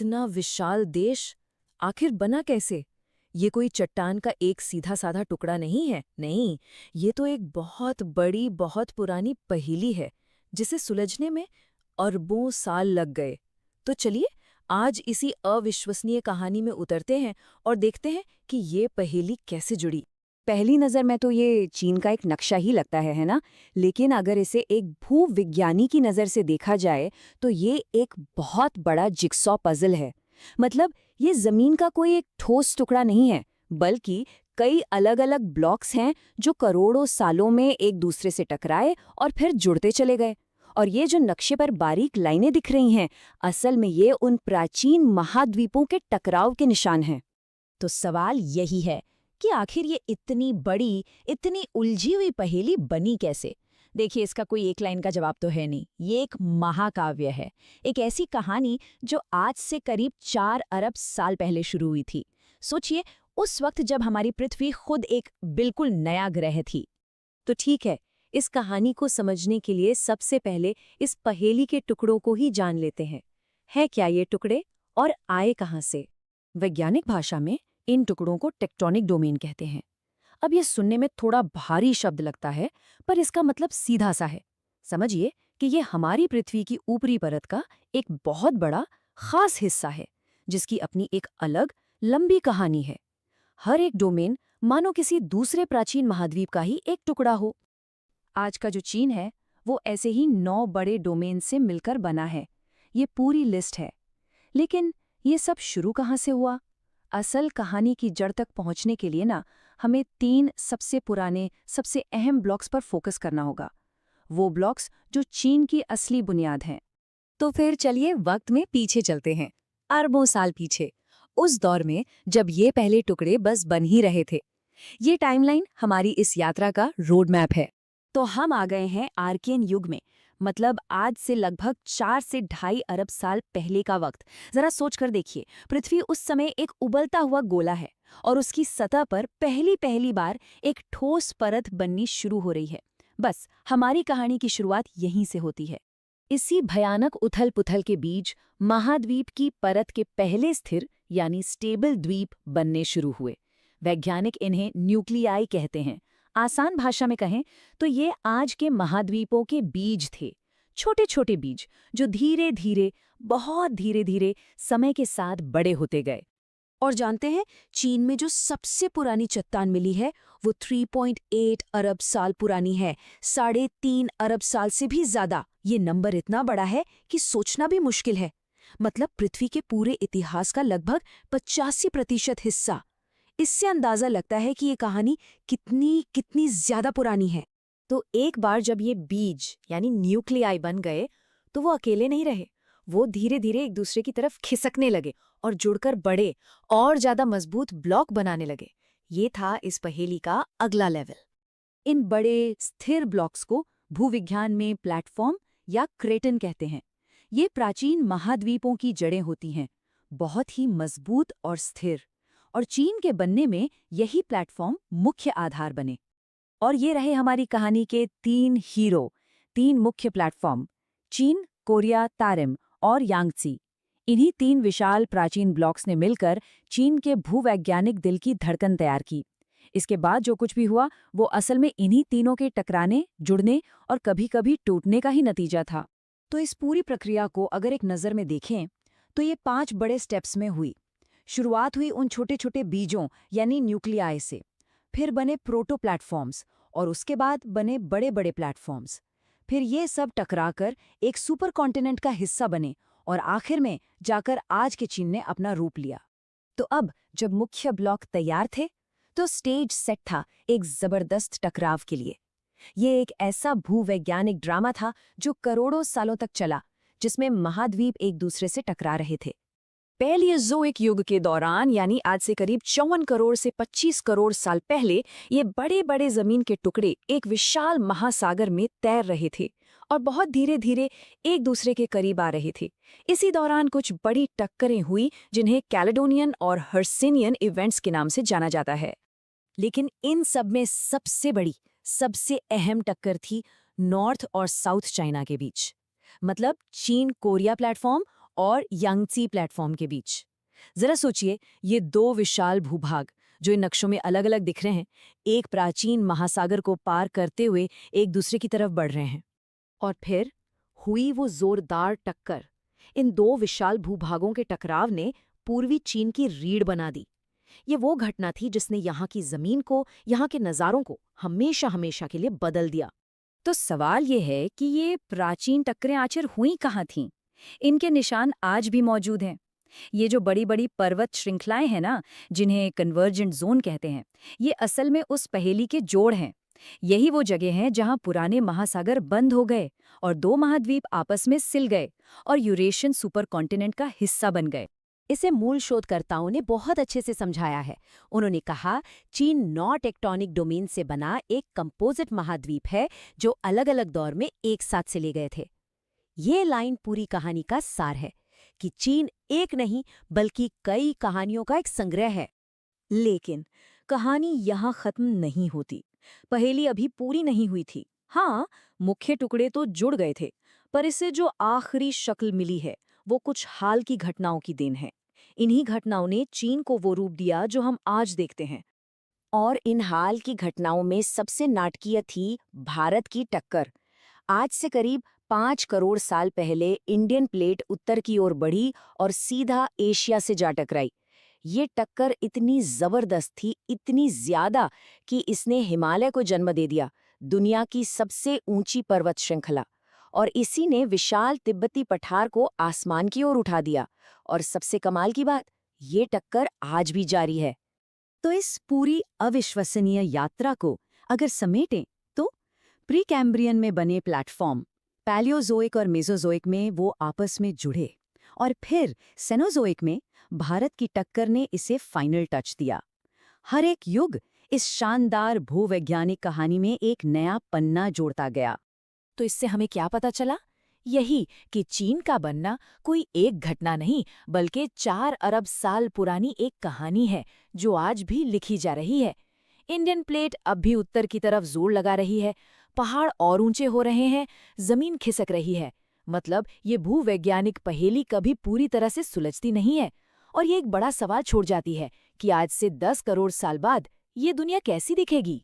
इतना विशाल देश आखिर बना कैसे? ये कोई चट्टान का एक सीधा साधा टुकड़ा नहीं है, नहीं, ये तो एक बहुत बड़ी, बहुत पुरानी पहेली है, जिसे सुलझने में अरबों साल लग गए। तो चलिए, आज इसी अविश्वसनीय कहानी में उतरते हैं और देखते हैं कि ये पहेली कैसे जुड़ी। पहली नज़र में तो ये चीन का एक नक्शा ही लगता है ना? लेकिन अगर इसे एक भूविज्ञानी की नज़र से देखा जाए, तो ये एक बहुत बड़ा जिक्सॉ पज़ल है। मतलब ये ज़मीन का कोई एक ठोस टुकड़ा नहीं है, बल्कि कई अलग-अलग ब्लॉक्स हैं जो करोड़ों सालों में एक दूसरे से टकराए और फिर जुड़ते चले गए। और ये जो नक्शे पर बारीक लाइनें दिख रही हैं, असल में ये उन प्राचीन महाद्वीपों के टकराव के निशान हैं। तो सवाल यही है कि आखिर ये इतनी बड़ी, इतनी उलझी हुई पहेली बनी कैसे? देखिए, इसका कोई एक लाइन का जवाब तो है नहीं। ये एक महाकाव्य है, एक ऐसी कहानी जो आज से करीब 4 अरब साल पहले शुरू हुई थी। सोचिए, उस वक्त जब हमारी पृथ्वी खुद एक बिल्कुल नया ग्रह थी। तो ठीक है, इस कहानी को समझने के लिए सबसे पहले इस पहेली के टुकड़ों को ही जान लेते हैं। है क्या ये टुकड़े और आए कहाँ से? वैज्ञानिक भाषा में इन टुकड़ों को टेक्टोनिक डोमेन कहते हैं। अब ये सुनने में थोड़ा भारी शब्द लगता है, पर इसका मतलब सीधा सा है। समझिए कि ये हमारी पृथ्वी की ऊपरी परत का एक बहुत बड़ा, खास हिस्सा है, जिसकी अपनी एक अलग, लंबी कहानी है। हर एक डोमेन मानो किसी दूसरे प्राचीन महाद्वीप का ही एक टुकड़ा हो। आज का जो चीन है, वो ऐसे ही 9 बड़े डोमेन से मिलकर बना है। ये पूरी लिस्ट है। लेकिन ये सब शुरू कहाँ से हुआ? असल कहानी की जड़ तक पहुंचने के लिए ना, हमें 3 सबसे पुराने, सबसे अहम ब्लॉक्स पर फोकस करना होगा। वो ब्लॉक्स जो चीन की असली बुनियाद हैं। तो फिर चलिए वक्त में पीछे चलते हैं, अरबों साल पीछे, उस दौर में जब ये पहले टुकड़े बस बन ही रहे थे। ये टाइमलाइन हमारी इस यात्रा का रोड मैप है। तो हम आ गए हैं आर्कियन युग में, मतलब आज से लगभग 4 से ढाई अरब साल पहले का वक्त। जरा सोच कर देखिए, पृथ्वी उस समय एक उबलता हुआ गोला है और उसकी सतह पर पहली पहली बार एक ठोस परत बननी शुरू हो रही है। बस हमारी कहानी की शुरुआत यहीं से होती है। इसी भयानक उथल पुथल के बीच महाद्वीप की परत के पहले स्थिर यानी स्टेबल द्वीप बनने शुरू हुए। वैज्ञानिक इन्हें न्यूक्लियाई कहते हैं। आसान भाषा में कहें तो ये आज के महाद्वीपों के बीज थे, छोटे छोटे बीज जो धीरे धीरे, बहुत धीरे धीरे समय के साथ बड़े होते गए। और जानते हैं, चीन में जो सबसे पुरानी चट्टान मिली है वो 3.8 अरब साल पुरानी है, 3.5 अरब साल से भी ज्यादा। ये नंबर इतना बड़ा है कि सोचना भी मुश्किल है। मतलब पृथ्वी के पूरे इतिहास का लगभग 85% हिस्सा। इससे अंदाजा लगता है कि ये कहानी कितनी कितनी ज्यादा पुरानी है। तो एक बार जब ये बीज यानी न्यूक्लियाई बन गए, तो वो अकेले नहीं रहे। वो धीरे धीरे एक दूसरे की तरफ खिसकने लगे और जुड़कर बड़े और ज्यादा मजबूत ब्लॉक बनाने लगे। ये था इस पहेली का अगला लेवल। इन बड़े स्थिर ब्लॉक्स को भूविज्ञान में प्लेटफॉर्म या क्रेटन कहते हैं। ये प्राचीन महाद्वीपों की जड़ें होती हैं, बहुत ही मजबूत और स्थिर। और चीन के बनने में यही प्लेटफॉर्म मुख्य आधार बने। और ये रहे हमारी कहानी के 3 हीरो, 3 मुख्य प्लेटफॉर्म, चीन, कोरिया, तारिम और यांगत्सी। इन्हीं 3 विशाल प्राचीन ब्लॉक्स ने मिलकर चीन के भूवैज्ञानिक दिल की धड़कन तैयार की। इसके बाद जो कुछ भी हुआ, वो असल में इन्हीं तीनों के टकराने, जुड़ने और कभी-कभी टूटने का ही नतीजा था। तो इस पूरी प्रक्रिया को अगर एक नज़र में देखें, तो ये 5 बड़े स्टेप्स में हुई। शुरुआत हुई उन छोटे छोटे बीजों यानी न्यूक्लियाई से, फिर बने प्रोटो प्लेटफॉर्म्स और उसके बाद बने बड़े बड़े प्लेटफॉर्म्स। फिर ये सब टकराकर एक सुपर कॉन्टिनेंट का हिस्सा बने और आखिर में जाकर आज के चीन ने अपना रूप लिया। तो अब जब मुख्य ब्लॉक तैयार थे, तो स्टेज सेट था एक जबरदस्त टकराव के लिए। ये एक ऐसा भूवैज्ञानिक ड्रामा था जो करोड़ों सालों तक चला, जिसमें महाद्वीप एक दूसरे से टकरा रहे थे। पैलियोज़ोइक युग के दौरान यानी आज से करीब 54 करोड़ से 25 करोड़ साल पहले ये बड़े बड़े जमीन के टुकड़े एक विशाल महासागर में तैर रहे थे और बहुत धीरे धीरे एक दूसरे के करीब आ रहे थे। इसी दौरान कुछ बड़ी टक्करें हुई जिन्हें कैलेडोनियन और हर्सिनियन इवेंट्स के नाम से जाना जाता है। लेकिन इन सब में सबसे बड़ी, सबसे अहम टक्कर थी नॉर्थ और साउथ चाइना के बीच। मतलब चीन कोरिया प्लेटफॉर्म और यांगत्सी प्लेटफॉर्म के बीच। जरा सोचिए, ये दो विशाल भूभाग जो इन नक्शों में अलग अलग दिख रहे हैं, एक प्राचीन महासागर को पार करते हुए एक दूसरे की तरफ बढ़ रहे हैं। और फिर हुई वो जोरदार टक्कर। इन दो विशाल भूभागों के टकराव ने पूर्वी चीन की रीढ़ बना दी। ये वो घटना थी जिसने यहाँ की जमीन को, यहाँ के नज़ारों को हमेशा हमेशा के लिए बदल दिया। तो सवाल ये है कि ये प्राचीन टक्करें आखिर हुई कहाँ थीं? इनके निशान आज भी मौजूद हैं। ये जो बड़ी बड़ी पर्वत श्रृंखलाएं हैं ना, जिन्हें कन्वर्जेंट जोन कहते हैं, ये असल में उस पहेली के जोड़ हैं। यही वो जगह हैं जहां पुराने महासागर बंद हो गए और दो महाद्वीप आपस में सिल गए और यूरेशियन सुपर कॉन्टिनेंट का हिस्सा बन गए। इसे मूल शोधकर्ताओं ने बहुत अच्छे से समझाया है। उन्होंने कहा, चीन 9 टेक्टोनिक डोमेन से बना एक कंपोजिट महाद्वीप है जो अलग अलग दौर में एक साथ सिले गए थे। ये लाइन पूरी कहानी का सार है कि चीन एक नहीं बल्कि कई कहानियों का एक संग्रह है। लेकिन कहानी यहाँ खत्म नहीं होती। पहेली अभी पूरी नहीं हुई थी। हाँ, मुख्य टुकड़े तो जुड़ गए थे, पर इसे जो आखिरी शक्ल मिली है वो कुछ हाल की घटनाओं की देन है। इन्हीं घटनाओं ने चीन को वो रूप दिया जो हम आज देखते हैं। और इन हाल की घटनाओं में सबसे नाटकीय थी भारत की टक्कर। आज से करीब 5 करोड़ साल पहले इंडियन प्लेट उत्तर की ओर बढ़ी और सीधा एशिया से जा टकराई। ये टक्कर इतनी जबरदस्त थी, इतनी ज्यादा कि इसने हिमालय को जन्म दे दिया, दुनिया की सबसे ऊंची पर्वत श्रृंखला। और इसी ने विशाल तिब्बती पठार को आसमान की ओर उठा दिया। और सबसे कमाल की बात, ये टक्कर आज भी जारी है। तो इस पूरी अविश्वसनीय यात्रा को अगर समेटें तो प्रीकैम्ब्रियन में बने प्लेटफॉर्म, पैलियोजोइक और मेसोजोइक में वो आपस में जुड़े, और फिर सेनोजोइक में भारत की टक्कर ने इसे फाइनल टच दिया। हर एक युग इस शानदार भूवैज्ञानिक कहानी में एक नया पन्ना जोड़ता गया। तो इससे हमें क्या पता चला? यही कि चीन का बनना कोई एक घटना नहीं, बल्कि 4 अरब साल पुरानी एक कहानी है जो आज भी लिखी जा रही है। इंडियन प्लेट अब भी उत्तर की तरफ जोर लगा रही है, पहाड़ और ऊंचे हो रहे हैं, जमीन खिसक रही है। मतलब ये भूवैज्ञानिक पहेली कभी पूरी तरह से सुलझती नहीं है। और ये एक बड़ा सवाल छोड़ जाती है कि आज से 10 करोड़ साल बाद ये दुनिया कैसी दिखेगी।